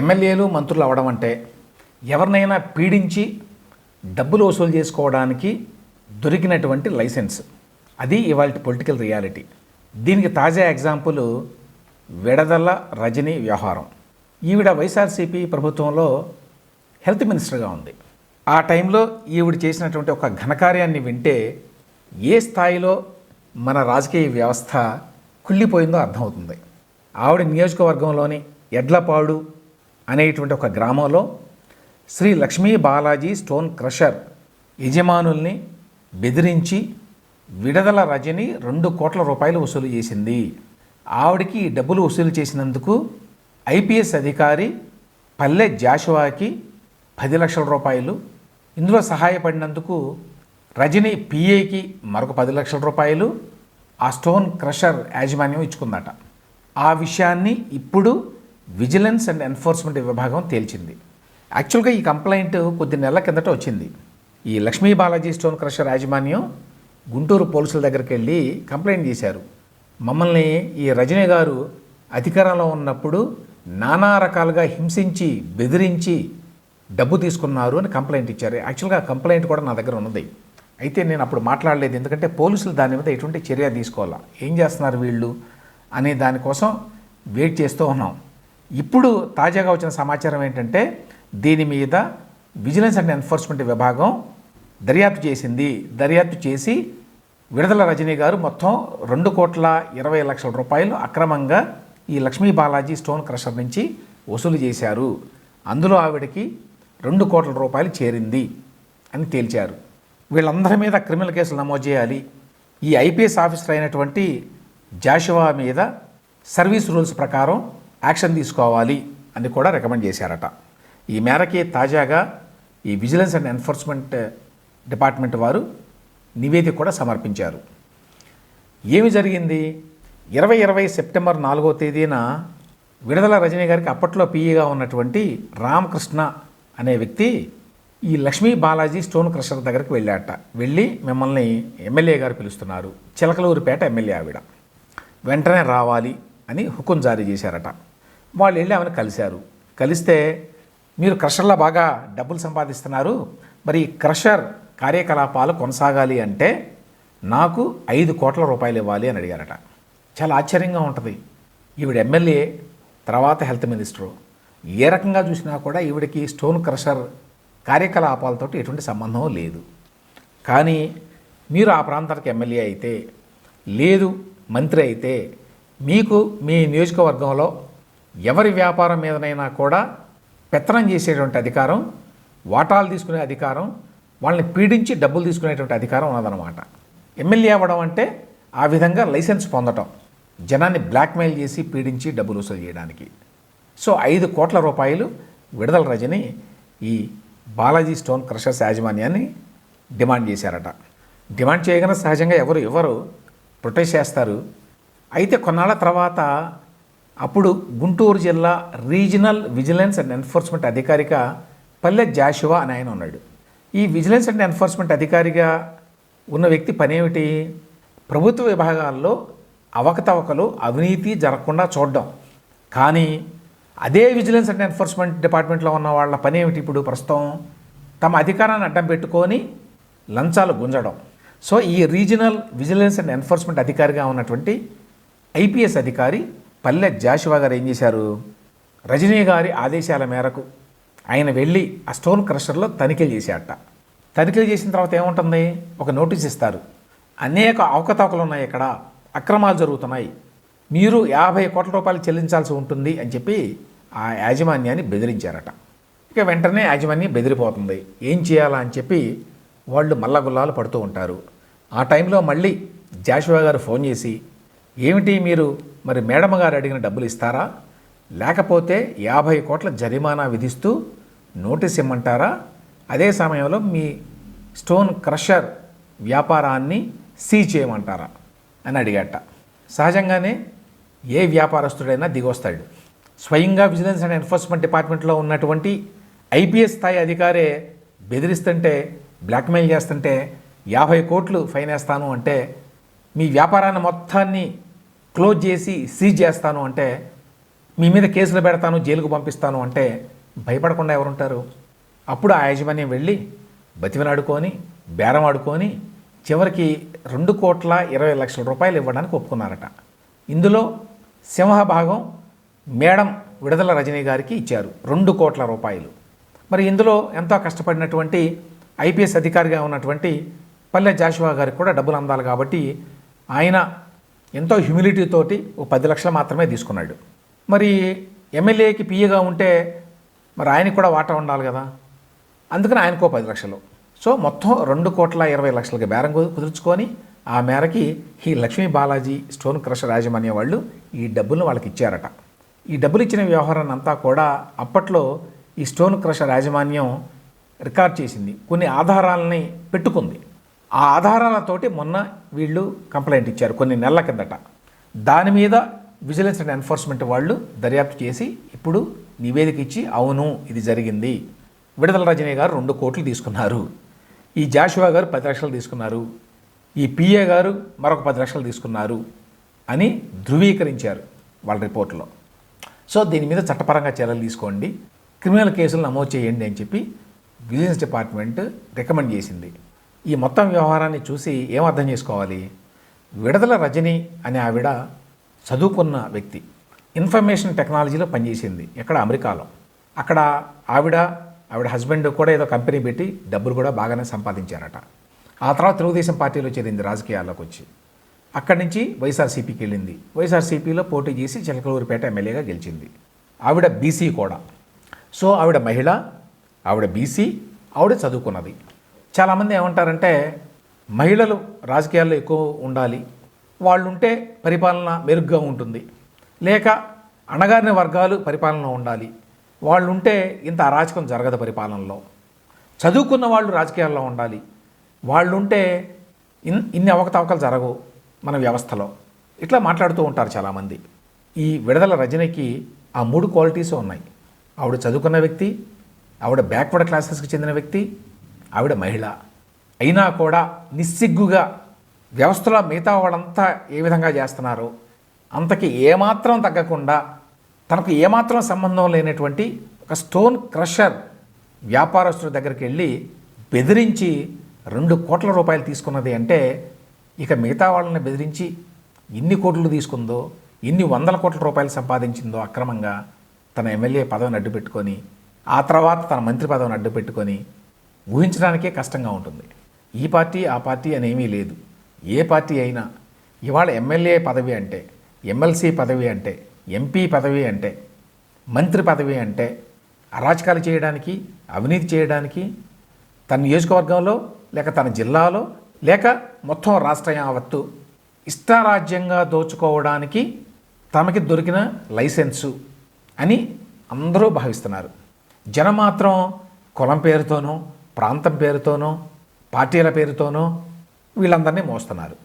ఎమ్మెల్యేలు మంత్రులు అవ్వడం అంటే ఎవరినైనా పీడించి డబ్బులు వసూలు చేసుకోవడానికి దొరికినటువంటి లైసెన్స్. అది ఇవాళ పొలిటికల్ రియాలిటీ. దీనికి తాజా ఎగ్జాంపుల్ విడదల రజనీ వ్యవహారం. ఈవిడ వైఎస్ఆర్సీపీ ప్రభుత్వంలో హెల్త్ మినిస్టర్గా ఉంది. ఆ టైంలో ఈవిడ చేసినటువంటి ఒక ఘనకార్యాన్ని వింటే ఏ స్థాయిలో మన రాజకీయ వ్యవస్థ కుళ్ళిపోయిందో అర్థమవుతుంది. ఆవిడ నియోజకవర్గంలోని ఎడ్లపాడు అనేటువంటి ఒక గ్రామంలో శ్రీ లక్ష్మీ బాలాజీ స్టోన్ క్రషర్ యజమానుల్ని బెదిరించి విడదల రజని 2 కోట్ల రూపాయలు వసూలు చేసింది. ఆవిడికి డబ్బులు వసూలు చేసినందుకు ఐపీఎస్ అధికారి పల్లె జాషువాకి 10 లక్షల రూపాయలు, ఇందులో సహాయపడినందుకు రజని పిఏకి మరొక 10 లక్షల రూపాయలు ఆ స్టోన్ క్రషర్ యాజమాన్యం ఇచ్చుకుందట. ఆ విషయాన్ని ఇప్పుడు విజిలెన్స్ అండ్ ఎన్ఫోర్స్మెంట్ విభాగం తేల్చింది. యాక్చువల్గా ఈ కంప్లైంట్ కొద్ది నెలల కిందట వచ్చింది. ఈ లక్ష్మీ బాలాజీ స్టోన్ క్రషర్ యాజమాన్యం గుంటూరు పోలీసుల దగ్గరికి వెళ్ళి కంప్లైంట్ చేశారు. మమ్మల్ని ఈ రజనీ గారు అధికారంలో ఉన్నప్పుడు నానా రకాలుగా హింసించి బెదిరించి డబ్బు తీసుకున్నారు అని కంప్లైంట్ ఇచ్చారు. యాక్చువల్గా కంప్లైంట్ కూడా నా దగ్గర ఉన్నది. అయితే నేను అప్పుడు మాట్లాడలేదు, ఎందుకంటే పోలీసులు దాని మీద ఎటువంటి చర్య తీసుకోవాలా, ఏం చేస్తున్నారు వీళ్ళు అనే దానికోసం వెయిట్ చేస్తూ ఉన్నాం. ఇప్పుడు తాజాగా వచ్చిన సమాచారం ఏంటంటే దీని మీద విజిలెన్స్ అండ్ ఎన్ఫోర్స్మెంట్ విభాగం దర్యాప్తు చేసింది. దర్యాప్తు చేసి విడదల రజనీ గారు మొత్తం 2,20,00,000 రూపాయలు అక్రమంగా ఈ లక్ష్మీ బాలాజీ స్టోన్ క్రషర్ నుంచి వసూలు చేశారు. అందులో ఆవిడకి 2 కోట్ల రూపాయలు చేరింది అని తేల్చారు. వీళ్ళందరి మీద క్రిమినల్ కేసులు నమోదు చేయాలి. ఈ ఐపీఎస్ ఆఫీసర్ అయినటువంటి జాషువా మీద సర్వీస్ రూల్స్ ప్రకారం యాక్షన్ తీసుకోవాలి అని కూడా రికమెండ్ చేశారట. ఈ మేరకి తాజాగా ఈ విజిలెన్స్ అండ్ ఎన్ఫోర్స్మెంట్ డిపార్ట్మెంట్ వారు నివేదిక కూడా సమర్పించారు. ఏమి జరిగింది? 2020 సెప్టెంబర్ 4వ తేదీన విడదల రజనీ గారికి అప్పట్లో పీఏగా ఉన్నటువంటి రామకృష్ణ అనే వ్యక్తి ఈ లక్ష్మీ బాలాజీ స్టోన్ క్రషర్ దగ్గరికి వెళ్ళాట. వెళ్ళి మిమ్మల్ని ఎమ్మెల్యే గారు పిలుస్తున్నారు, చిలకలూరిపేట ఎమ్మెల్యే ఆవిడ, వెంటనే రావాలి అని హుకుం జారీ చేశారట. వాళ్ళు వెళ్ళి ఆమెను కలిశారు. కలిస్తే మీరు క్రషర్లో బాగా డబ్బులు సంపాదిస్తున్నారు, మరి ఈ క్రషర్ కార్యకలాపాలు కొనసాగాలి అంటే నాకు 5 కోట్ల రూపాయలు ఇవ్వాలి అని అడిగారట. చాలా ఆశ్చర్యంగా ఉంటుంది. ఈవిడ ఎమ్మెల్యే, తర్వాత హెల్త్ మినిస్టరు, ఏ రకంగా చూసినా కూడా ఈవిడికి స్టోన్ క్రషర్ కార్యకలాపాలతో ఎటువంటి సంబంధం లేదు. కానీ మీరు ఆ ప్రాంతానికి ఎమ్మెల్యే అయితే, లేదు మంత్రి అయితే, మీకు మీ నియోజకవర్గంలో ఎవరి వ్యాపారం మీదనైనా కూడా పెత్తనం చేసేటువంటి అధికారం, వాటాలు తీసుకునే అధికారం, వాళ్ళని పీడించి డబ్బులు తీసుకునేటువంటి అధికారం ఉన్నదన్నమాట. ఎమ్మెల్యే అవ్వడం అంటే ఆ విధంగా లైసెన్స్ పొందటం, జనాన్ని బ్లాక్మెయిల్ చేసి పీడించి డబ్బులు వసూలు చేయడానికి. సో 5 కోట్ల రూపాయలు విడదల రజని ఈ బాలాజీ స్టోన్ క్రషర్స్ యాజమాన్యాన్ని డిమాండ్ చేశారట. డిమాండ్ చేయగానే సహజంగా ఎవరు ప్రొటెస్ట్ చేస్తారు. అయితే కొన్నాళ్ళ తర్వాత అప్పుడు గుంటూరు జిల్లా రీజనల్ విజిలెన్స్ అండ్ ఎన్ఫోర్స్మెంట్ అధికారిగా పల్లె జాషువా అని ఆయన ఉన్నాడు. ఈ విజిలెన్స్ అండ్ ఎన్ఫోర్స్మెంట్ అధికారిగా ఉన్న వ్యక్తి పనేమిటి? ప్రభుత్వ విభాగాల్లో అవకతవకలు, అవినీతి జరగకుండా చూడడం. కానీ అదే విజిలెన్స్ అండ్ ఎన్ఫోర్స్మెంట్ డిపార్ట్మెంట్లో ఉన్న వాళ్ళ పనేమిటి? ఇప్పుడు ప్రస్తుతం తమ అధికారాన్ని అడ్డం పెట్టుకొని లంచాలు గుంజడం. సో ఈ రీజనల్ విజిలెన్స్ అండ్ ఎన్ఫోర్స్మెంట్ అధికారిగా ఉన్నటువంటి ఐపీఎస్ అధికారి పల్లె జాషువా గారు ఏం చేశారు? రజనీ గారి ఆదేశాల మేరకు ఆయన వెళ్ళి ఆ స్టోన్ క్రషర్లో తనిఖీలు చేశారట. తనిఖీలు చేసిన తర్వాత ఏముంటుంది? ఒక నోటీస్ ఇస్తారు. అనేక అవకతవకలు ఉన్నాయి, ఇక్కడ అక్రమాలు జరుగుతున్నాయి, మీరు 50 కోట్ల రూపాయలు చెల్లించాల్సి ఉంటుంది అని చెప్పి ఆ యాజమాన్యాన్ని బెదిరించారట. ఇక వెంటనే యాజమాన్యం బెదిరిపోతుంది. ఏం చేయాలా అని చెప్పి వాళ్ళు మల్లగుల్లాలు పడుతూ ఉంటారు. ఆ టైంలో మళ్ళీ జాషువా గారు ఫోన్ చేసి, ఏమిటి మీరు మరి మేడమ్ గారు అడిగిన డబ్బులు ఇస్తారా, లేకపోతే 50 కోట్ల జరిమానా విధిస్తూ నోటీస్ ఇమ్మంటారా, అదే సమయంలో మీ స్టోన్ క్రషర్ వ్యాపారాన్ని సీజ్ చేయమంటారా అని అడిగాట. సహజంగానే ఏ వ్యాపారస్తుడైనా దిగొస్తాడు. స్వయంగా విజిలెన్స్ అండ్ ఎన్ఫోర్స్మెంట్ డిపార్ట్మెంట్లో ఉన్నటువంటి ఐపీఎస్ స్థాయి అధికారే బెదిరిస్తుంటే, బ్లాక్మెయిల్ చేస్తుంటే 50 కోట్లు ఫైన్ వేస్తాను అంటే, మీ వ్యాపారాన్ని మొత్తాన్ని క్లోజ్ చేసి సీజ్ చేస్తాను అంటే మీ మీద కేసులు పెడతాను, జైలుకు పంపిస్తాను అంటే భయపడకుండా ఎవరుంటారు? అప్పుడు ఆ యాజమాన్యం వెళ్ళి బతిమలాడుకొని, బేరం ఆడుకొని చివరికి 2,20,00,000 రూపాయలు ఇవ్వడానికి ఒప్పుకున్నారట. ఇందులో సింహభాగం మేడం విడుదల రజనీ గారికి ఇచ్చారు, 2 కోట్ల రూపాయలు. మరి ఇందులో ఎంతో కష్టపడినటువంటి ఐపీఎస్ అధికారిగా ఉన్నటువంటి పల్లె జాషువా గారికి కూడా డబ్బులు అందాలి కాబట్టి ఆయన ఎంతో హ్యూమిలిటీ తోటి ఓ 10 లక్షలు మాత్రమే తీసుకున్నాడు. మరి ఎమ్మెల్యేకి పిఏగా ఉంటే మరి ఆయనకు కూడా వాటా ఉండాలి కదా, అందుకని ఆయనకో 10 లక్షలు. సో మొత్తం 2,20,00,000 బేరం కుదుర్చుకొని ఆ మేరకి ఈ లక్ష్మీ బాలాజీ స్టోన్ క్రషర్ యాజమాన్య వాళ్ళు ఈ డబ్బులను వాళ్ళకి ఇచ్చారట. ఈ డబ్బులు ఇచ్చిన వ్యవహారాన్ని అంతా కూడా అప్పట్లో ఈ స్టోన్ క్రషర్ యాజమాన్యం రికార్డ్ చేసింది, కొన్ని ఆధారాలని పెట్టుకుంది. ఆ ఆధారాలతోటి మొన్న వీళ్ళు కంప్లైంట్ ఇచ్చారు కొన్ని నెలల కిందట. దాని మీద విజిలెన్స్ అండ్ ఎన్ఫోర్స్మెంట్ వాళ్ళు దర్యాప్తు చేసి ఇప్పుడు నివేదిక ఇచ్చి అవును ఇది జరిగింది, విడుదల రజనీ గారు 2 కోట్లు తీసుకున్నారు, ఈ జాషువా గారు 10 లక్షలు తీసుకున్నారు, ఈ పిఏ గారు మరొక 10 లక్షలు తీసుకున్నారు అని ధృవీకరించారు వాళ్ళ రిపోర్ట్లో. సో దీని మీద చట్టపరంగా చర్యలు తీసుకోండి, క్రిమినల్ కేసులు నమోదు చేయండి అని చెప్పి విజిలెన్స్ డిపార్ట్మెంట్ రికమెండ్ చేసింది. ఈ మొత్తం వ్యవహారాన్ని చూసి ఏం అర్థం చేసుకోవాలి? విడుదల రజనీ అనే ఆవిడ చదువుకున్న వ్యక్తి, ఇన్ఫర్మేషన్ టెక్నాలజీలో పనిచేసింది ఎక్కడ, అమెరికాలో. అక్కడ ఆవిడ హస్బెండ్ కూడా ఏదో కంపెనీ పెట్టి డబ్బులు కూడా బాగానే సంపాదించారట. ఆ తర్వాత తెలుగుదేశం పార్టీలో చేరింది, రాజకీయాల్లోకి వచ్చి అక్కడి నుంచి వైఎస్ఆర్సీపీకి వెళ్ళింది. వైఎస్ఆర్సీపీలో పోటీ చేసి చిలకలూరిపేట ఎమ్మెల్యేగా గెలిచింది. ఆవిడ బీసీ కూడా. సో ఆవిడ మహిళ, ఆవిడ బీసీ, ఆవిడ చదువుకున్నది. చాలామంది ఏమంటారంటే మహిళలు రాజకీయాల్లో ఎక్కువ ఉండాలి, వాళ్ళు ఉంటే పరిపాలన మెరుగ్గా ఉంటుంది, లేక అణగారిన వర్గాలు పరిపాలనలో ఉండాలి, వాళ్ళు ఉంటే ఇంత అరాచకం జరగదు పరిపాలనలో, చదువుకున్న వాళ్ళు రాజకీయాల్లో ఉండాలి, వాళ్ళు ఉంటే ఇన్ని అవకతవకలు జరగవు మన వ్యవస్థలో, ఇట్లా మాట్లాడుతూ ఉంటారు చాలామంది. ఈ విడుదల రజనీకి ఆ 3 క్వాలిటీస్ ఉన్నాయి. ఆవిడ చదువుకున్న వ్యక్తి, ఆవిడ బ్యాక్వర్డ్ క్లాసెస్కి చెందిన వ్యక్తి, ఆవిడ మహిళ. అయినా కూడా నిస్సిగ్గుగా వ్యవస్థలో మిగతా వాళ్ళంతా ఏ విధంగా చేస్తున్నారో అంతకి ఏమాత్రం తగ్గకుండా తనకు ఏమాత్రం సంబంధం లేనటువంటి ఒక స్టోన్ క్రషర్ వ్యాపారస్తుల దగ్గరికి వెళ్ళి బెదిరించి 2 కోట్ల రూపాయలు తీసుకున్నది అంటే ఇక మిగతా వాళ్ళని బెదిరించి ఎన్ని కోట్లు తీసుకుందో, ఎన్ని వందల కోట్ల రూపాయలు సంపాదించిందో అక్రమంగా తన ఎమ్మెల్యే పదవిని అడ్డు పెట్టుకొని, ఆ తర్వాత తన మంత్రి పదవిని అడ్డు పెట్టుకొని ఊహించడానికే కష్టంగా ఉంటుంది. ఈ పార్టీ ఆ పార్టీ అనేమీ లేదు. ఏ పార్టీ అయినా ఇవాళ ఎమ్మెల్యే పదవి అంటే, ఎమ్మెల్సీ పదవి అంటే, ఎంపీ పదవి అంటే, మంత్రి పదవి అంటే అరాచకాలు చేయడానికి, అవినీతి చేయడానికి, తన నియోజకవర్గంలో లేక తన జిల్లాలో లేక మొత్తం రాష్ట్ర యావత్తు ఇష్టారాజ్యంగా దోచుకోవడానికి తమకి దొరికిన లైసెన్సు అని అందరూ భావిస్తున్నారు. జనం మాత్రం కులం పేరుతోనో, ప్రాంతం పేరుతోనో, పార్టీల పేరుతోనో వీళ్ళందరినీ మోస్తున్నారు.